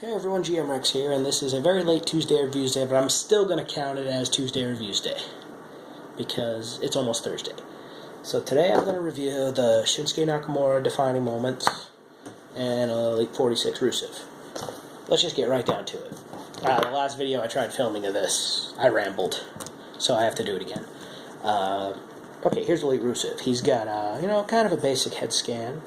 Hey everyone, GM Rex here, and this is a very late Tuesday Reviews Day, but I'm still going to count it as Tuesday Reviews Day, because it's almost Thursday. So today I'm going to review the Shinsuke Nakamura defining moments and Elite 46 Rusev. Let's just get right down to it. The last video I tried filming of this, I rambled, so I have to do it again. Okay, here's Elite Rusev. He's got, kind of a basic head scan.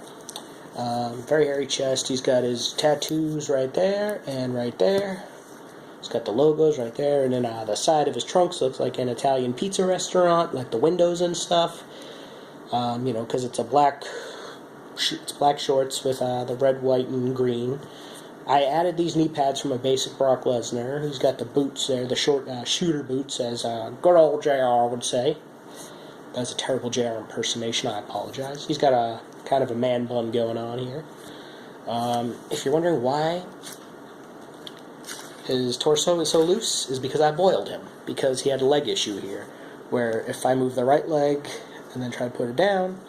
Very hairy chest. He's got his tattoos right there and right there. He's got the logos right there, and then the side of his trunks looks like an Italian pizza restaurant, like the windows and stuff. Because it's black shorts with the red, white, and green. I added these knee pads from a basic Brock Lesnar. He's got the boots there, the short shooter boots, as good old JR would say. That's a terrible JR impersonation, I apologize. He's got a kind of a man bun going on here. If you're wondering why his torso is so loose, is because I boiled him. Because he had a leg issue here, where if I move the right leg and then try to put it down,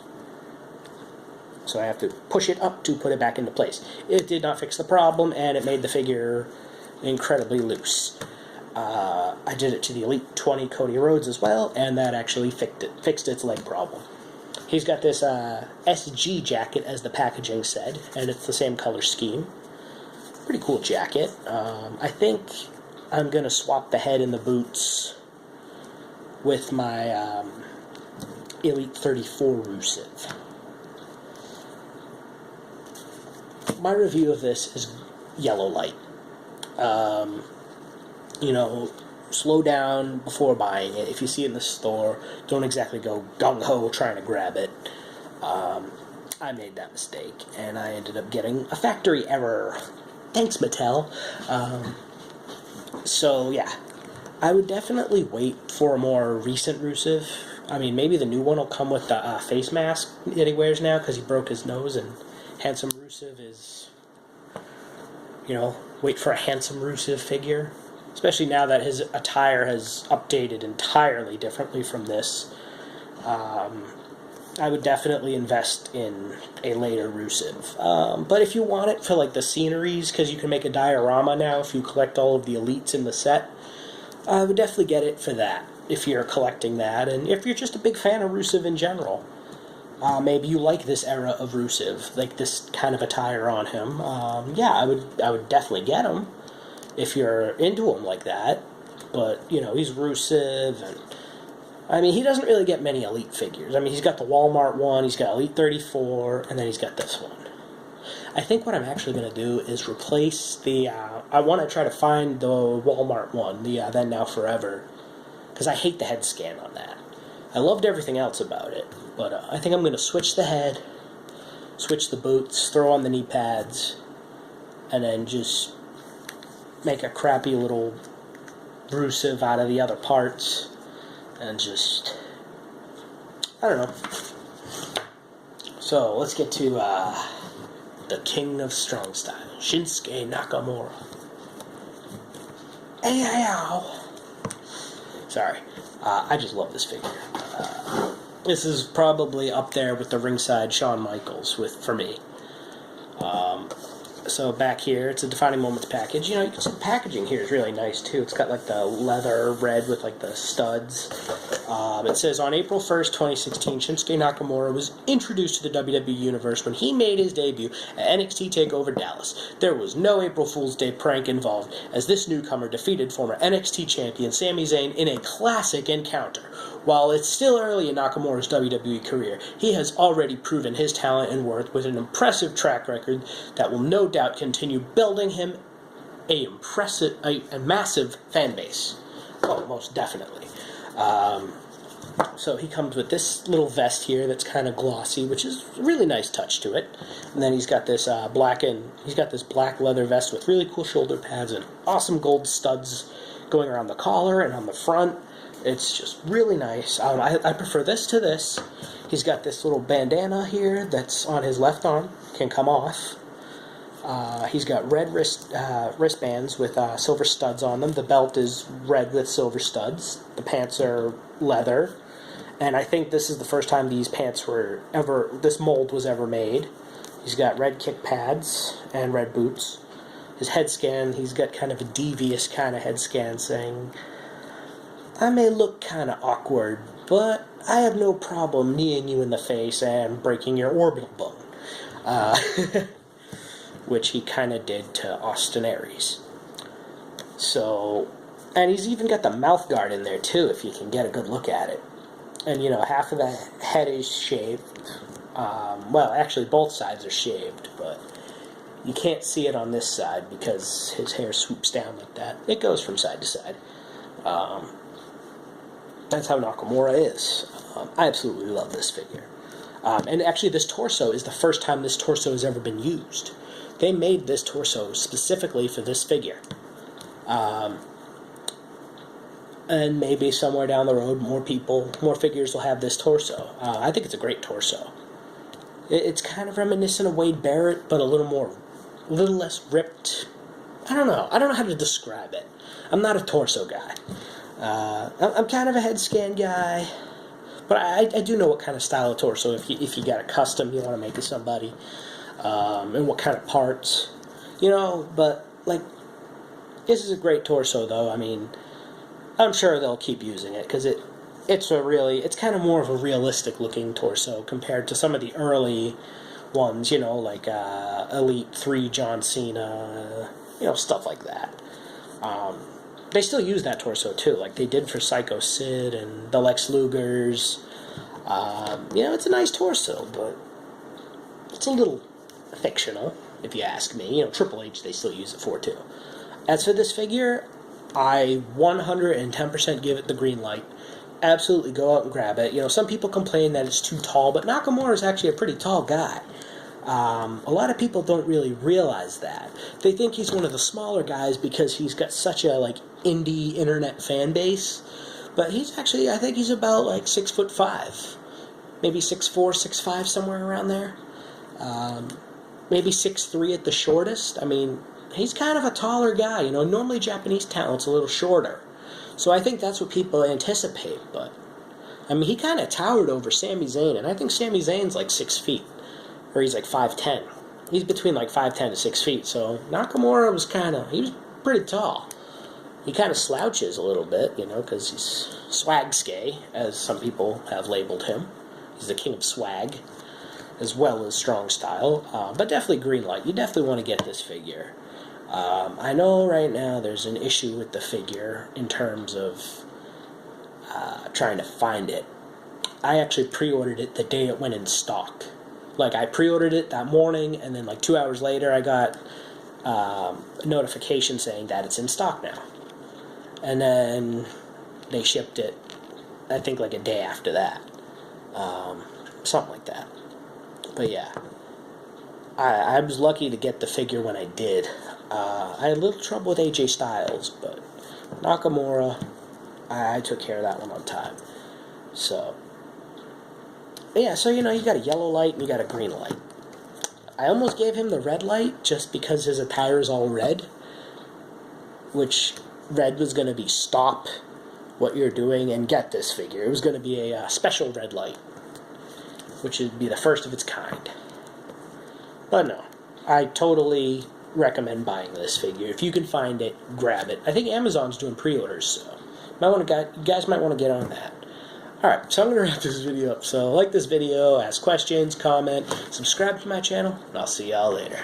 so I have to push it up to put it back into place. It did not fix the problem, and it made the figure incredibly loose. I did it to the Elite 20 Cody Rhodes as well, and that actually fixed its leg problem. He's got this SG jacket, as the packaging said, and it's the same color scheme. Pretty cool jacket. I think I'm going to swap the head and the boots with my Elite 34 Rusev. My review of this is yellow light. Slow down before buying it. If you see it in the store, don't exactly go gung-ho trying to grab it. I made that mistake, and I ended up getting a factory error. Thanks, Mattel. I would definitely wait for a more recent Rusev. I mean, maybe the new one will come with the face mask that he wears now, because he broke his nose, and handsome Rusev is, wait for a handsome Rusev figure. Especially now that his attire has updated entirely differently from this. I would definitely invest in a later Rusev. But if you want it for the sceneries, because you can make a diorama now if you collect all of the elites in the set, I would definitely get it for that, if you're collecting that. And if you're just a big fan of Rusev in general, maybe you like this era of Rusev, like this kind of attire on him. I would definitely get him if you're into him like that. But, he's Rusev, and he doesn't really get many Elite figures. He's got the Walmart one, he's got Elite 34, and then he's got this one. I think what I'm actually going to do is replace the, I want to try to find the Walmart one, the Then Now Forever, because I hate the head scan on that. I loved everything else about it, but I think I'm going to switch the head, switch the boots, throw on the knee pads, and then just make a crappy little Rusev out of the other parts, and just, I don't know. So, let's get to the King of Strong Style, Shinsuke Nakamura. Ow! Sorry, I just love this figure. This is probably up there with the ringside Shawn Michaels for me. So back here, it's a Defining Moments package. You can see the packaging here is really nice, too. It's got, the leather red with, the studs. It says, on April 1st, 2016, Shinsuke Nakamura was introduced to the WWE Universe when he made his debut at NXT TakeOver Dallas. There was no April Fool's Day prank involved, as this newcomer defeated former NXT champion Sami Zayn in a classic encounter. While it's still early in Nakamura's WWE career, he has already proven his talent and worth with an impressive track record that will no doubt continue building him a massive fan base. Oh, most definitely. So he comes with this little vest here that's kind of glossy, which is a really nice touch to it. And then he's got this black leather vest with really cool shoulder pads and awesome gold studs going around the collar and on the front. It's just really nice. I prefer this to this. He's got this little bandana here that's on his left arm. Can come off. He's got red wristbands with silver studs on them. The belt is red with silver studs. The pants are leather. And I think this is the first time these pants this mold was ever made. He's got red kick pads and red boots. his head scan, he's got kind of a devious kind of head scan saying, I may look kind of awkward, but I have no problem kneeing you in the face and breaking your orbital bone. Which he kind of did to Austin Aries. So, and he's even got the mouth guard in there too, if you can get a good look at it. And, you know, half of the head is shaved. Well, actually, both sides are shaved, but you can't see it on this side because his hair swoops down like that. It goes from side to side. That's how Nakamura is. I absolutely love this figure. And actually, this torso is the first time this torso has ever been used. They made this torso specifically for this figure. And maybe somewhere down the road, more figures will have this torso. I think it's a great torso. It's kind of reminiscent of Wade Barrett, but a little less ripped. I don't know how to describe it. I'm not a torso guy. I'm kind of a head scan guy, but I do know what kind of style of torso, if you got a custom you want to make of somebody, and what kind of parts, you know, but, like, this is a great torso, though. I mean, I'm sure they'll keep using it, because it's kind of more of a realistic looking torso compared to some of the early ones, you know, like Elite 3 John Cena, you know, stuff like that. They still use that torso too, like they did for Psycho Sid and the Lex Lugers. You know, it's a nice torso, but it's a little fictional, if you ask me. You know, Triple H they still use it for too. As for this figure, I 110% give it the green light. Absolutely go out and grab it. You know, some people complain that it's too tall, but Nakamura is actually a pretty tall guy. A lot of people don't really realize that. They think he's one of the smaller guys because he's got such a, like, indie internet fan base. But he's actually, I think he's about, like, 6'5". Maybe 6'4", 6'5", somewhere around there. Maybe 6'3" at the shortest. I mean, he's kind of a taller guy. You know, normally Japanese talent's a little shorter. So I think that's what people anticipate. But, I mean, he kind of towered over Sami Zayn. And I think Sami Zayn's, like, 6 feet. Or he's like 5'10". He's between like 5'10" to 6 feet. So Nakamura was he was pretty tall. He kind of slouches a little bit, you know, because he's swag-skay, as some people have labeled him. He's the king of swag, as well as strong style. But definitely green light. You definitely want to get this figure. I know right now there's an issue with the figure in terms of trying to find it. I actually pre-ordered it the day it went in stock. Like, I pre-ordered it that morning, and then, like, 2 hours later, I got a notification saying that it's in stock now. And then they shipped it, I think, like, a day after that. Something like that. But, yeah. I was lucky to get the figure when I did. I had a little trouble with AJ Styles, but Nakamura, I took care of that one on time. So... yeah, so, you know, you got a yellow light and you got a green light. I almost gave him the red light just because his attire is all red. Which red was going to be stop what you're doing and get this figure. It was going to be a special red light. Which would be the first of its kind. But no, I totally recommend buying this figure. If you can find it, grab it. I think Amazon's doing pre-orders, so you guys might want to get on that. Alright, so I'm going to wrap this video up. So like this video, ask questions, comment, subscribe to my channel, and I'll see y'all later.